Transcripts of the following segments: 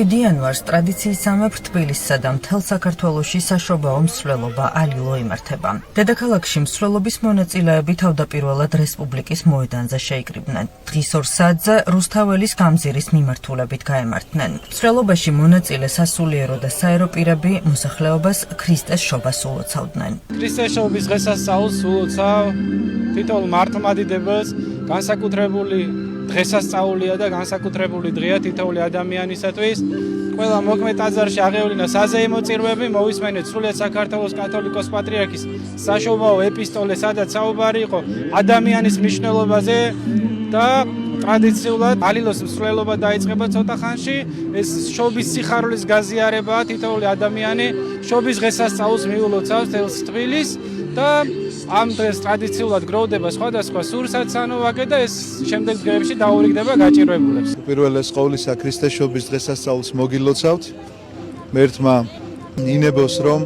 7 იანვარს ტრადიციისამებრ თბილისსა და მთელ საქართველოში საშობაო მსვლელობა ალილო იმართება. დედაქალაქში მსვლელობის მონაწილეები თავდაპირველად რესპუბლიკის მოედანზე შეიკრიბნენ. დღის 2 საათზე რუსთაველის გამზირის მიმართულებით გაემართნენ. მსვლელობაში მონაწილე სასულიერო და საერო პირები მოსახლეობას ქრისტეს შობას ულოცავდნენ. ქრისტეს შობის დღესასწაულს ულოცავ თითოეულ მართლმადიდებელს, განსაკუთრებული დღესასწაულია და განსაკუთრებული დღეა თითოეული ადამიანისათვის. ყველა მოქმედ ტაძარში აღევლინა საზეიმო წირვები, მოვისმენეთ სრულიად საქართველოს კათოლიკოს პატრიარქის საშობაო ეპისტოლე, სადაც საუბარი იყო ადამიანის მნიშვნელობაზე და ტრადიციულად ალილოს მსვლელობა დაიწყება ცოტა ხანში. ეს შობის სიხარულის გაზიარებაა, თითოეული ადამიანი შობის დღესასწაულს მიულოცავს თელს თბილისს და ამ დღეს ტრადიციულად გროვდება სხვადასხვა სურსათსანოვაგე და ეს შემდეგ დღეებში დაურიგდება გაჭირვებულებს. პირველეს ყოვლისა ქრისტეს შობის დღესასწაულს მოგილოცავთ. მერთმა ნინებოს რომ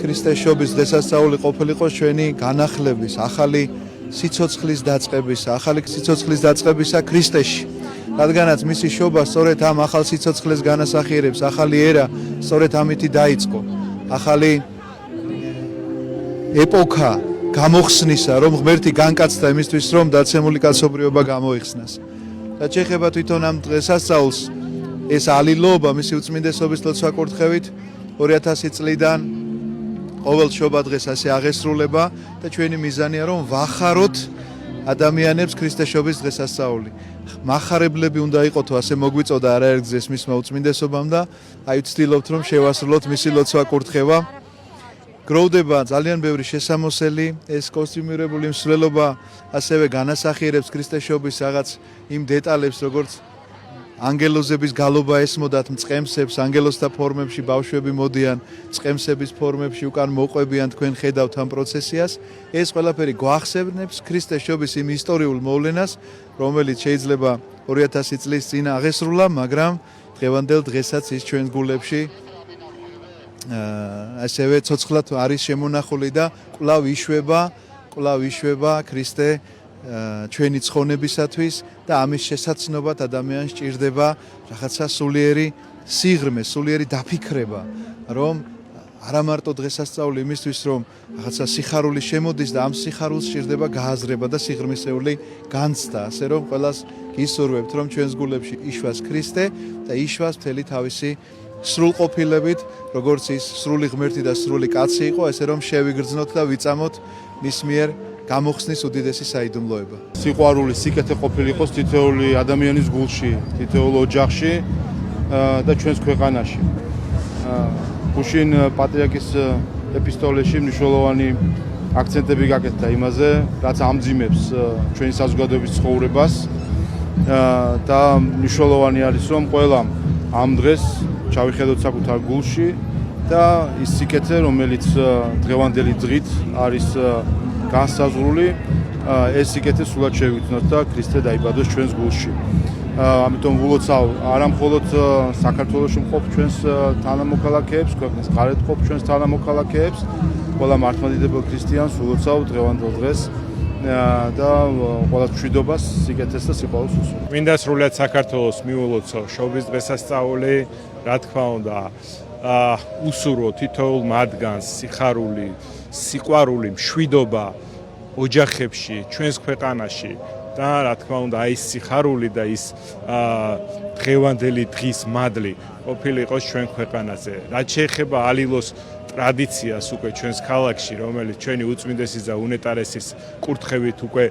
ქრისტეს შობის დღესასწაული ყოფილიყო ჩვენი განახლების, ახალი სიცოცხლის დაწყებისა ქრისტეში. რადგანაც მისი შობა სწორედ ამ ახალ სიცოცხლეს განასახიერებს, ახალი ერა სწორედ ამითი დაიწყო. ახალი ეპოქა გამოხსნისა, რომ ღმერთი განკაცდა იმისთვის, რომ დაცემული კაცობრიობა გამოიხსნას. და შეეხება თვითონ ამ დღესასწაულს, ეს ალილოობა მისი უწმინდესობის ლოცვა-კურთხევით 2000 წლიდან ყოველ შობა დღეს ასე აღესრულება და ჩვენი მიზანია, რომ ვახაროთ ადამიანებს ქრისტეს შობის დღესასწაული. მახარებლები უნდა იყოთო, ასე მოგვიწოდა არაერთგზეს მისმა უწმინდესობამ და აი ვცდილობთ, რომ შევასრულოთ მისი ლოცვა-კურთხევა. გროვდება ძალიან ბევრი შესამოსელი, ეს კოსტიუმირებული მსვლელობა ასევე განასახიერებს ქრისტეს შობის რაღაც იმ დეტალებს, როგორც ანგელოზების გალობა ესმოდათ მწყემსებს, ანგელოზთა ფორმებში ბავშვები მოდიან, წყემსების ფორმებში უკან მოყვებიან, თქვენ ხედავთ ამ პროცესიას. ეს ყველაფერი გვახსენებს ქრისტეს შობის იმ ისტორიულ მოვლენას, რომელიც შეიძლება 2000 წლის წინ აღესრულა, მაგრამ დღევანდელ დღესაც ის ჩვენს გულებში ასევე ცოცხლად არის შემონახული და კვლავ იშვება ქრისტე ჩვენი ცხონებისათვის და ამის შესაცნობად ადამიანს ჭირდება რაღაცა სულიერი სიღრმე, სულიერი დაფიქრება, რომ არა მარტო დღესასწაული იმისთვის, რომ რაღაცა სიხარული შემოდის და ამ სიხარულს ჭირდება გააზრება და სიღრმისეული განცდა, ასე რომ ყველას გისურვებთ, რომ ჩვენს გულებში იშვას ქრისტე და იშვას მთელი თავისი სრულყოფილებით, როგორც ის სრული ღმერთი და სრული კაცი იყო, ესე რომ შევიგრძნოთ და ვიწამოთ მის მიერ გამოხსნის უდიდესი საიდუმლოება. სიყვარული, სიკეთე ყოფილიყოს თითოეული ადამიანის გულში, თითოეულ ოჯახში და ჩვენს ქვეყანაში. გუშინ პატრიარქის ეპისტოლეში მნიშვნელოვანი აქცენტები გაკეთდა იმაზე, რაც ამძიმებს ჩვენი საზოგადოების ცხოვრებას და მნიშვნელოვანი არის, რომ ყველა ამ დღეს ჩავიხედოთ საკუთარ გულში და ის სიკეთე, რომელიც დღევანდელი დღით არის განსაზღვრული, ეს სიკეთე სულად შევიცნოთ და ქრისტე დაიბადოს ჩვენს გულში. ამიტომ ვილოცავ არა მხოლოდ საქართველოში მყოფ ჩვენს თანამოქალაქეებს, ქვეყნის გარეთ მყოფ ჩვენს თანამოქალაქეებს, ყველა მართლმადიდებელ ქრისტიანს ვილოცავ დღევანდელ დღეს და ყველა მშვიდობას, სიკეთეს და სიყვარულს უსურვებ. მინდა სრულიად საქართველოს მიულოცო შობის დღესასწაული, რა თქმა უნდა, უსურვო თითოეულ მათგანს სიხარული, სიყვარული, მშვიდობა ოჯახებში, ჩვენს ქვეყანაში და რა თქმა უნდა, აი ეს სიხარული და ის დღევანდელი დღის მადლი ყოფილიყოს ჩვენ ქვეყანაზე. რაც შეეხება ალილოს ტრადიციას უკვე ჩვენს ქალაქში, რომელიც ჩვენი უწმინდესის და უნეტარესის კურთხევით უკვე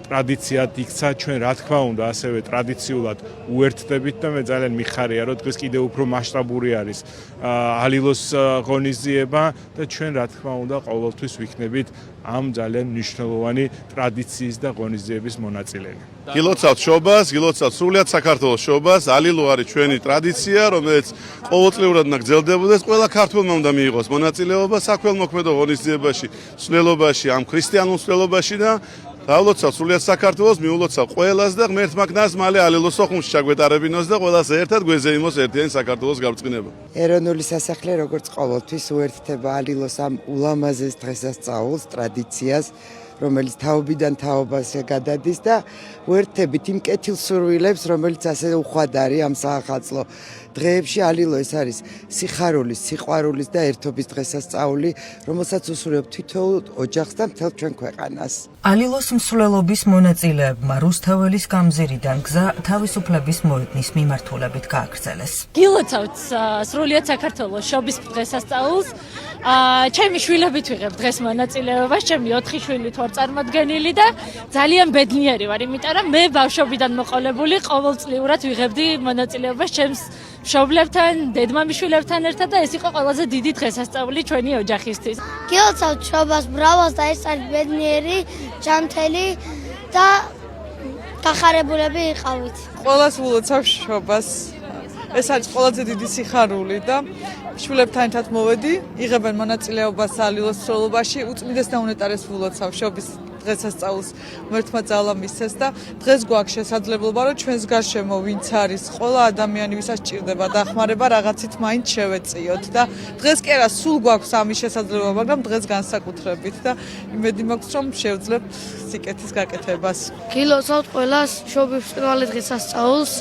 ტრადიციად იქცა, ჩვენ რა თქმა უნდა ასევე ტრადიციულად უერთდებით და მე ძალიან მიხარია, რომ დღეს კიდევ უფრო მასშტაბური არის ალილოს ღონისძიება და ჩვენ რა თქმა უნდა ყოველთვის ვიქნებით ამ ძალიან მნიშვნელოვანი ტრადიციის და ღონისძიების მონაწილენი. გილოცავთ შობას, გილოცავთ სრულიად საქართველოს შობას, ალილო არის ჩვენი ტრადიცია, რომელიც ყოველწლიურად უნდა გრძელდებოდეს, ყველა ქართველმა უნდა მიიღოს მონაწილეობა საქველმოქმედო ღონისძიებაში, მსვლელობაში, ამ ქრისტიანულ მსვლელობაში და დავლოცავ სრულიად საქართველოს, მიულოცავ ყველას და ღმერთმა კნას მალე ალილოს ოხუმში ჩაგვეტარებინოს და ყველას ერთად გვეზეიმოს ერთიანი საქართველოს გაბრწყინება. ეროვნული სასახლე როგორც ყოველთვის უერთდება ალილოს ამ ულამაზეს დღესასწაულს, ტრადიციას, რომელიც თაობიდან თაობაზე გადადის და ვერთებით იმ კეთილსურვილებს, რომელიც ასე უხვად არის ამ საახალწლო დღეებში. ალილო ეს არის სიხარულის, სიყვარულის და ერთობის დღესასწაული, რომელსაც უსურვებ თითოეულ ოჯახს და მთელ ჩვენ ქვეყანას. ალილოს მსვლელობის მონაწილეებმა რუსთაველის გამზირიდან გზა თავისუფლების მოედნის მიმართულებით გააგრძელეს. გილოცავთ სრულიად საქართველოს შობის დღესასწაულს. ჩემი შვილებით ვიღებ დღეს მონაწილეობას, ჩემი 4 შვილით ვარ წარმოდგენილი და ძალიან ბედნიერი ვარ, იმიტომ რომ მე ბავშვობიდან მოყოლებული ყოველწლიურად ვიღებდი მონაწილეობას ჩემს მშობლებთან, დედმამიშვილებთან ერთად და ეს იყო ყველაზე დიდი დღესასწაული ჩვენი ოჯახისთვის. გილოცავთ შობას, ბრავალს და ეს არის ბედნიერი, ჯანმრთელი და გახარებულები იყავით. ყველას ვილოცავ შობას. ეს არის ყველაზე დიდი სიხარული და შვილებთან ერთად მოვედი, იღებენ მონაწილეობას ალილოს მსვლელობაში, უწმიდეს და უნეტარეს ვილოცავ შობის დღესასწაულს მერთმა ძალამ მისცეს და დღეს გვაქვს შესაძლებლობა, რომ ჩვენს გარშემო ვინც არის, ყველა ადამიანი, ვისაც ჭირდება დახმარება, რაღაცით მაინც შევეწიოთ და დღეს კი არა, სულ გვაქვს ამის შესაძლებლობა, მაგრამ დღეს განსაკუთრებით და იმედი მაქვს, რომ შევძლებთ სიკეთის გაკეთებას. გილოცავთ ყველას შობის პირველი დღესასწაულს.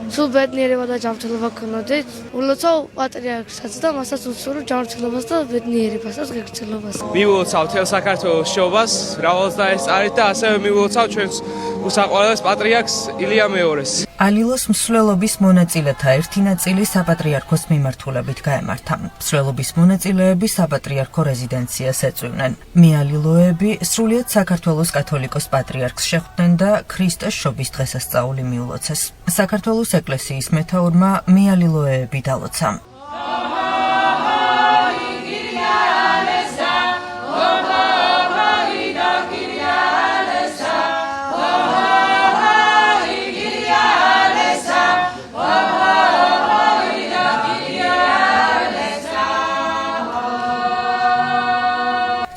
სულ ბედნიერება და ჯანმრთელობა გქონოდეთ. ულოცავ პატრიარქსაც და მასაც უსურვებ ჯანმრთელობას და ბედნიერებას და ღირსებას. მივულოცავ თელ საქართველოს შობას, მრავალს და ეს არის და ასევე მივულოცავ ჩვენს უსაყვარლეს პატრიარქს ილია მეორეს. ალილოს მსვლელობის მონაწილეთა ერთი ნაწილი საპატრიარქოს მიმართულებით გაემართა. მსვლელობის მონაწილეები საპატრიარქო რეზიდენციას ეწვივნენ. მიალილოები სრულიად საქართველოს კათოლიკოს პატრიარქს შეხვდნენ და ქრისტეს შობის დღესასწაული მიულოცეს. საქართველოს ეკლესიის მეთაურმა მიალილოები დალოცა.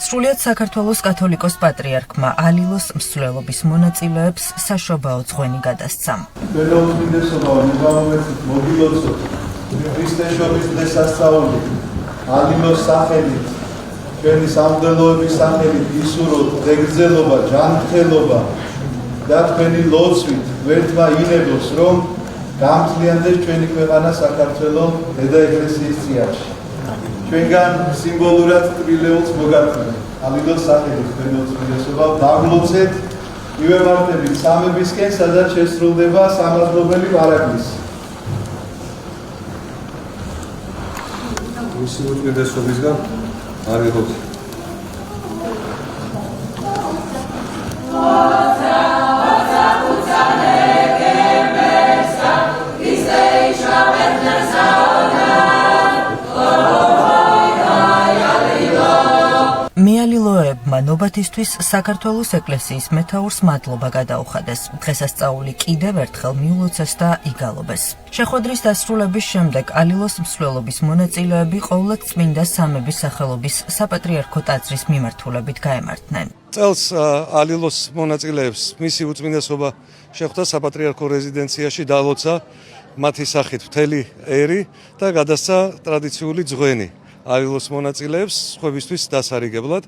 სრულიად საქართველოს კათოლიკოს პატრიარქმა ალილოს მსვლელობის მონაწილეებს საშობაო ძღვენი გადასცა. მოგილოცოთ ქრისტეს შობის დღესასწაული ალილოს სახელით, ჩვენი სამღვდელოების სახელით ისურვოთ ღრგრძელობა, ჯანმრთელობა და თქვენი ლოცვით ვერთმა ინებოს, რომ გამთლიანდეს ჩვენი ქვეყანა საქართველო დედა ეკლესიის წიაღში. ჩვენგან სიმბოლურად ტრილეულს მოგართმევთ. ალილოს სახელით თქვენოწმინდესობა დაგლოცეთ ივერმარტებით სამებისკენ, სადაც შესრულდება სამართლობელი პარაკლისი. მისი უწმინდესობისგან არიღოთ. მიალილოებმა ნობათისთვის საქართველოს ეკლესიის მეთაურს მადლობა გადაუხადეს. დღესასწაული კიდევ ერთხელ მიულოცეს და იგალობეს. შეხვედრის დასრულების შემდეგ ალილოს მსვლელობის მონაწილეები ყოვლად წმინდა სამების სახელობის საპატრიარქო ტაძრის მიმართულებით გაემართნენ. წელს ალილოს მონაწილეებს მისი უწმინდესობა შეხვდა საპატრიარქო რეზიდენციაში, დალოცა მათი სახით მთელი ერი და გადასცა ტრადიციული ძღვენი. ალილოს მონაწილეებს სხვებისთვის დასარიგებლად.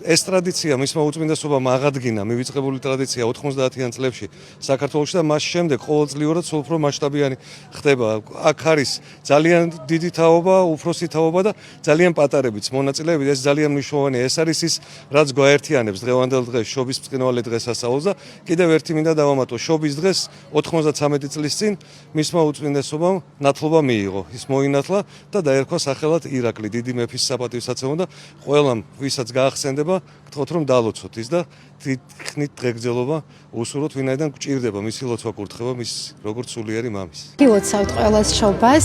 ეს ტრადიცია მისმა უწმინდესობამ აღადგინა, მივიწყებული ტრადიცია 90-იან წლებში საქართველოში და მას შემდეგ ყოველწლიურად სულ უფრო მასშტაბიანი ხდება. აქ არის ძალიან დიდი თაობა, უფროსი თაობა და ძალიან პატარებიც მონაწილეები. ეს ძალიან მნიშვნელოვანია. ეს არის ის, რაც გვაერთიანებს დღევანდელ დღეს შობის ბრწყინვალე დღესასწაულს და კიდევ ერთი მინდა დავამატო, შობის დღეს 93 წლის წინ მისმა უწმინდესობამ ნათლობა მიიღო. ის მოინათლა და დაერქვა სახელად ირაკლი, დიდი მეფის საპატივსაცემო და ყველამ, ვისაც გაახსენდება გთხოვთ რომ დალოცოთ ის და თითქმით დღეგრძელობა უსურვოთ, ვინაიდან გვჭირდება მისი ლოცვა კურთხევა მის როგორც სულიერი მამის. გილოცავთ ყველას შობას,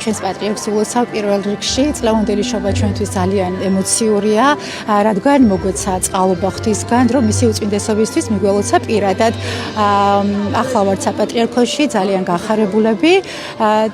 ჩვენს პატრიარქს ვილოცავ პირველ რიგში. წლევანდელი შობა ჩვენთვის ძალიან ემოციურია, რადგან მოგვეცა წყალობა ღვთისგან, რომ მისი უწმინდესობისთვის მიგველოცა პირადად. ახლა ვართ საპატრიარქოში, ძალიან გახარებულები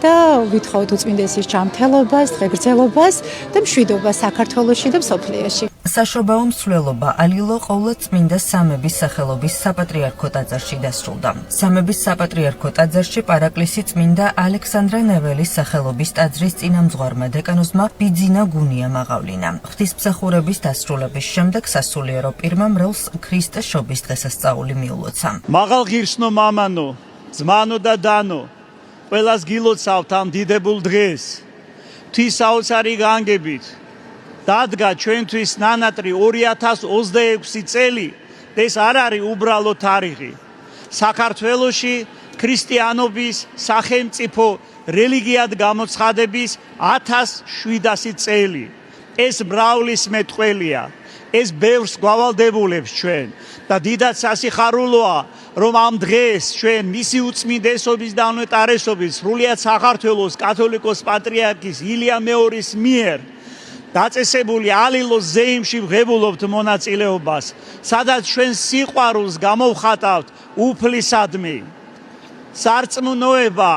და ვითხოვთ უწმინდესის ჯანმრთელობას, დღეგრძელობას და მშვიდობას საქართველოში და მსოფლიოში. საშობაო მსვლელობა ალილო ყოვლად წმინდა სამების სახელობის საპატრიარქო ტაძარში დასრულდა. სამების საპატრიარქო ტაძარში პარაკლისი წმინდა ალექსანდრე ნეველის სახელობის ტაძრის წინამძღვარმა დეკანოზმა ბიძინა გუნიამ აღავლინა. ღვთისმსახურების დასრულების შემდეგ სასულიერო პირმა მრევლს ქრისტეს შობის დღესასწაული მიულოცა. მაღალ ღირსნო მამანო, ძმანო და დანო, ყველას გილოცავთ ამ დიდებულ დღეს. ღვთის საოცარი განგებით დადგა ჩვენთვის ნანატრი 2026 წელი და ეს არ არის უბრალო თარიღი. საქართველოში ქრისტიანობის სახელმწიფო რელიგიად გამოცხადების 1700 წელი. ეს მრავლის მეტყველია. ეს ბევრს გვავალდებულებს ჩვენ და დიდად სასიხარულოა, რომ ამ დღეს ჩვენ მისი უწმინდესობის და უნეტარესობის სრულიად საქართველოს კათოლიკოს პატრიარქის ილია მეორის მიერ დაწესებული ალილოს ზეიმში ვღებულობთ მონაწილეობას, სადაც ჩვენ სიყვარულს გამოვხატავთ უფლისადმი. სარწმუნოება,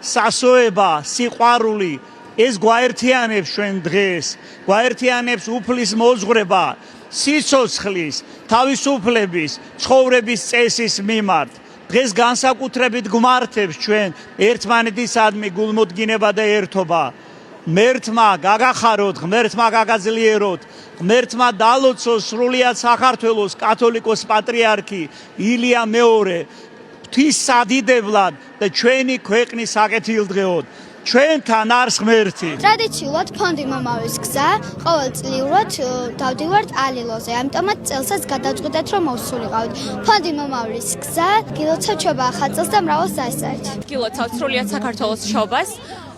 სასოება, სიყვარული ეს გვაერთიანებს ჩვენ დღეს, გვაერთიანებს უფლის მოძღვრება, სიცოცხლის, თავისუფლების, ცხოვრების წესის მიმართ. დღეს განსაკუთრებით გვმართებს ჩვენ ერთმანეთისადმი გულმოდგინება და ერთობა. ღმერთმა გაგახაროთ, ღმერთმა გაგაძლიეროთ, ღმერთმა დალოცოს სრულიად საქართველოს კათოლიკოს პატრიარქი ილია მეორე ღვთის სადიდებლად და ჩვენი ქვეყნის საკეთილდღეოდ. ჩვენთან არის ღმერთი. ტრადიციულად ფონდი მომავლის გზა ყოველწლიურად დავდივართ ალილოზე, ამიტომაც წელსაც გადავწყვიტეთ, რომ მოვსულიყავით. ფონდი მომავლის გზა გილოცავთ ჩვეულა ახალწელს და მრავალს დასწარით. გილოცავთ სრულიად საქართველოს შობას,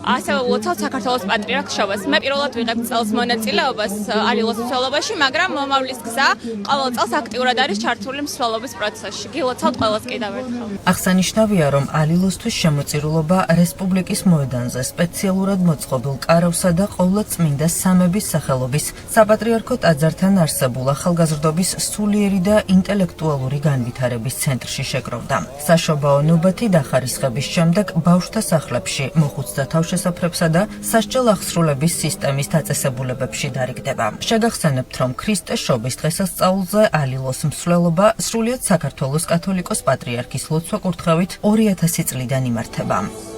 ასევე ულოცავთ საქართველოს პატრიარქს შობას. მე პირველად ვიღებ წელს მონაწილეობას ალილოს მსვლელობაში, მაგრამ მომავლის გზა ყოველ წელს აქტიურად არის ჩართული მსვლელობის პროცესში. გილოცავთ ყველას კიდევ ერთხელ. აღსანიშნავია, რომ ალილოსთვის შემოწირულობა რესპუბლიკის მოედანზე სპეციალურად მოწყობილ კარავსა და ყოვლადწმინდა სამების სახელობის საპატრიარქო ტაძართან არსებულ ახალგაზრდობის სულიერი და ინტელექტუალური განვითარების ცენტრში შეგროვდა. საშობაო ნობათი დახარისხების შემდეგ ბავშვთა სახლებში მოხუცთა თავშესაფრებსა და სასჯელ აღსრულების სისტემის დაწესებულებებში დარიგდება. შეგახსენებთ, რომ ქრისტეს შობის დღესასწაულზე ალილოს მსვლელობა სრულიად საქართველოს კათოლიკოს პატრიარქის ლოცვა-კურთხევით 2000 წლიდან იმართება.